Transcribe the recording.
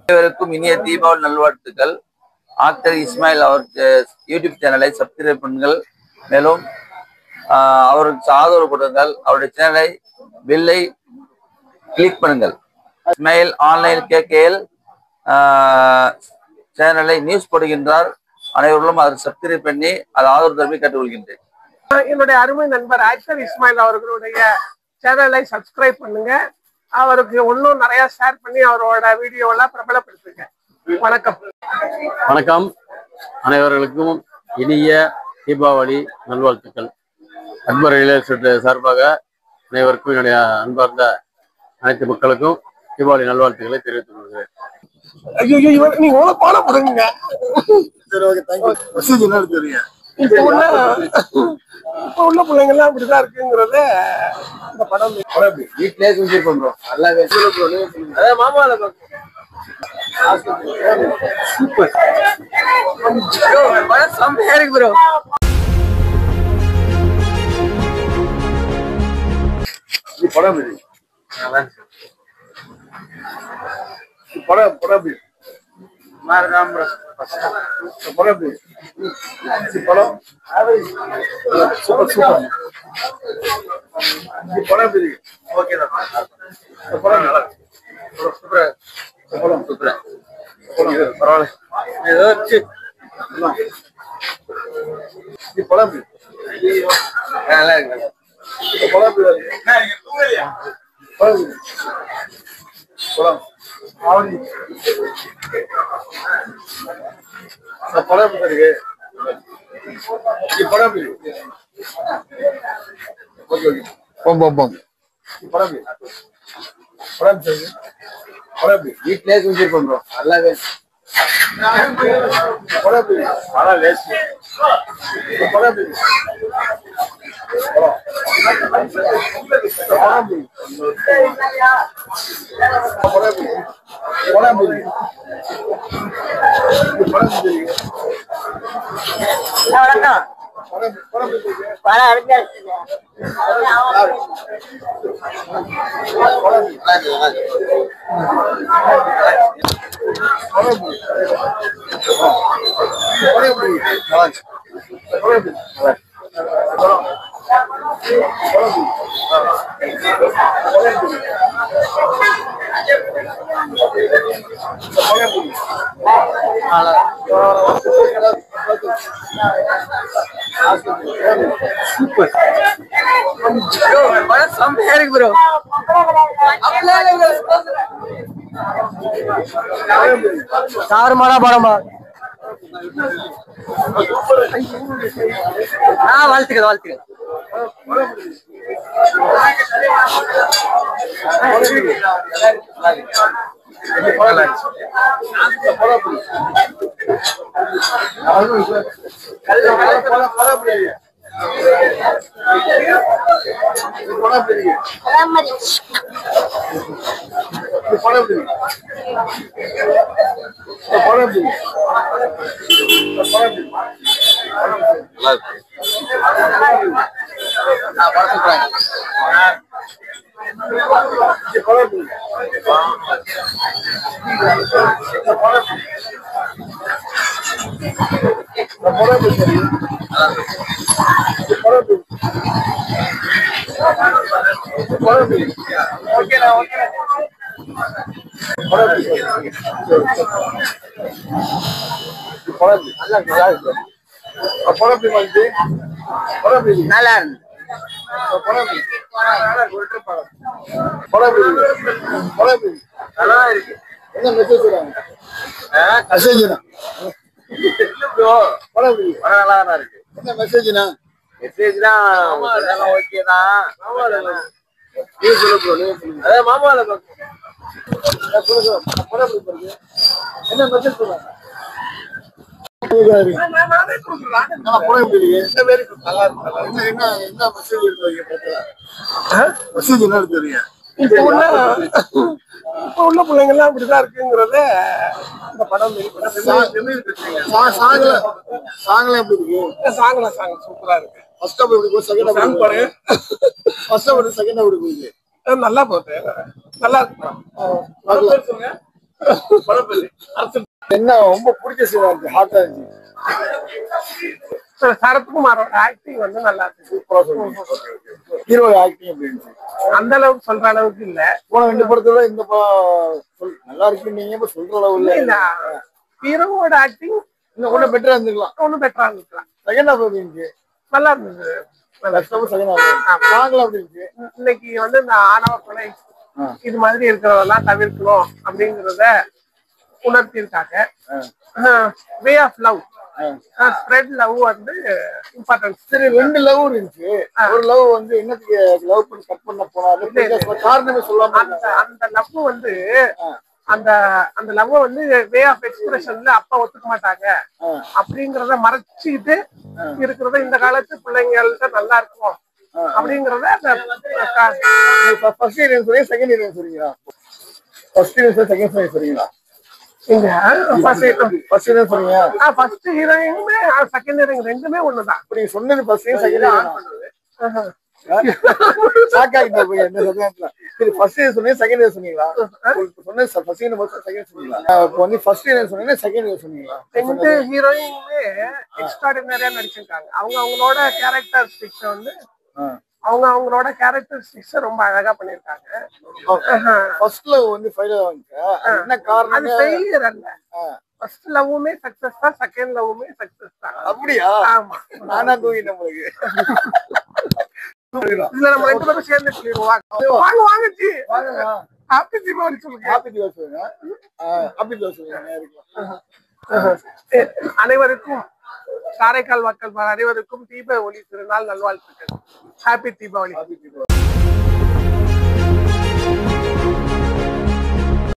அனைவருக்கும் இனிய தீபாவளி நல்வாழ்த்துக்கள். ஆக்டர் இஸ்மாயில் அவர் யூடியூப் சேனலை சப்ஸ்கிரைப் பண்ணுங்கள். மேலும் அவருக்கு ஆதரவு கொடுங்கள். அவருடைய சேனலை பெல்லை கிளிக் பண்ணுங்கள். இஸ்மாயில் ஆன்லைன் கேகேஎல் சேனலை நியூஸ் போடுகின்றார். அனைவர்களும் அதை சப்ஸ்கிரைப் பண்ணி அதை ஆதரவு தரப்பி கேட்டுக்கொள்கின்றேன். என்னுடைய அருமை நண்பர் ஆக்டர் இஸ்மாயில் அவர்களுடைய சேனலை சப்ஸ்கிரைப் பண்ணுங்க. அவருக்கு இன்னும் நிறைய ஷேர் பண்ணி அவரோட வீடியோலாம் பிரபலப்படுத்துங்க. வணக்கம். வணக்கம். அனைவர்களுக்கும் இனிய தீபாவளி நல்வாழ்த்துக்கள். அக்பர் ரியல் எஸ்டேட் சார்பாக அனைவருக்கும் என்னுடைய அன்பார்ந்த அனைத்து மக்களுக்கும் தீபாவளி நல்வாழ்த்துக்களை தெரிவித்துக் கொள்கிறேன். இப்ப உள்ள பிள்ளைங்க எல்லாம் இப்படிதான் இருக்குங்கிறத இந்த படம் வீட்டிலே செஞ்சு பண்றோம். மாமாவில செம்மையா இருக்கு ப்ரோ. படம் படம் படம் வீட்டிலே செஞ்சு பண்றோம். நல்லாவே செம்மையா இருக்கு ப்ரோ. தாறுமாறா படமா. வாழ்த்துக்கள் வாழ்த்துக்கள். இப்ப உள்ள பிள்ளைங்க எல்லாம் இப்படிதான் இருக்குங்கிறத இந்த படம் சூப்பரா இருக்கு. நல்லா போகுது. நல்லா இருக்கு. என்ன ரொம்ப பிடிச்ச சீனா இருக்கு, ஹாட்டா இருந்துச்சு. சரத்குமாரோட ஆக்டிங் வந்து நல்லா இருக்கு. சூப்பரா சொல்லுங்க. ஹீரோ ஆக்டிங் எப்படி இருந்துச்சு? அந்த அளவுக்கு சொல்ற அளவுக்கு இல்ல. போன 2 படத்துல இந்த நல்லா இருக்கு நீங்க சொல்ற அளவு இல்ல. ஹீரோவோட ஆக்டிங் இன்னும் கொஞ்சம் பெட்டரா இருந்துக்கலாம். ஒன்னும் பெட்டரா இருந்துக்கலாம். செகண்ட் ஹாஃப் எப்படி இருந்துச்சு? நல்லா இருந்தது. செகண்ட் ஹாஃப் சாங்ல எப்படி இருந்துச்சு? இன்னைக்கு வந்து இந்த ஆணவ கொலை இது மாதிரி இருக்கிறதெல்லாம் தவிர்க்கணும் அப்படிங்கறத உணர்த்திருக்காங்க. Way of love, spread love வந்து இம்பார்ட்டன்ஸ். சரி, 2 லவ் இருந்துச்சு. ஒரு லவ் வந்து என்னத்துக்கு லவ் பண்ணி கட் பண்ண போனா காரணமே சொல்லாம அந்த லவ் வந்து அந்த லவ் வந்து வே ஆஃப் எக்ஸ்பிரஷன்ல அப்பா ஒத்துக்க மாட்டாங்க அப்படிங்கறத மறைச்சிட்டு இருக்கிறத இந்த காலத்து பிள்ளைங்கள்ட்ட நல்லா இருக்கும் அப்படிங்கறத ஃபர்ஸ்ட் இயர் சொல்லி செகண்ட் இயர் சொல்றீங்களா? ஃபர்ஸ்ட் இயர் செகண்ட் இயர் சொல்றீங்களா? இங்க ஃபர்ஸ்ட் இயர் சொல்றீங்க. ஃபர்ஸ்ட் ஹீரோயினுமே செகண்ட் ஹீரோயின் ரெண்டுமே ஒண்ணுதான். அப்படி சொன்னது ஃபர்ஸ்ட் இயர் செகண்ட் இயர் சாக்காகிட்ட போய் என்ன சந்தேகத்துல. சரி, ஃபர்ஸ்ட் இயர் சொன்னீங்க செகண்ட் இயர் சொன்னீங்களா? சொன்னது ஃபர்ஸ்ட் இயர் மட்டும் செகண்ட் சொன்னீங்களா? இப்போ வந்து ஃபர்ஸ்ட் இயர் சொன்னீங்க செகண்ட் இயர் சொன்னீங்களா? ரெண்டு ஹீரோயினுமே எக்ஸ்ட்ராடினரியா நடிச்சிருக்காங்க. அவங்களோட கேரக்டரிஸ்டிக்ஸ் வந்து அவங்களோட கேரக்டரிஸ்டிக்ஸ் ரொம்ப அழகா பண்ணிருக்காங்க. ஃபர்ஸ்ட் லவ் வந்து ஃபெயிலியர் ஆச்சு. என்ன காரணம்? அது ஃபெயிலியர் அல்ல. ஃபர்ஸ்ட் லவ்வுமே சக்சஸ் தான், செகண்ட் லவ்வுமே சக்சஸ் தான். அப்படியா? ஆமா, நானா தூங்கிட்டேன் உங்களுக்கு. இதுல நம்ம 2 பேரும் சேர்ந்து சொல்லிடுவோம். வாங்க வாங்க ஜி, ஹாப்பி தீபாவளி சொல்லுங்க. ஹாப்பி தீபாவளி சொல்லுங்க. ஹாப்பி தீபாவளி சொல்லுங்க. அனைவருக்கும், காரைக்கால் மக்கள் அனைவருக்கும் தீப ஒளி திருநாள் நல்வாழ்த்துக்கள். ஹாப்பி தீபாவளி.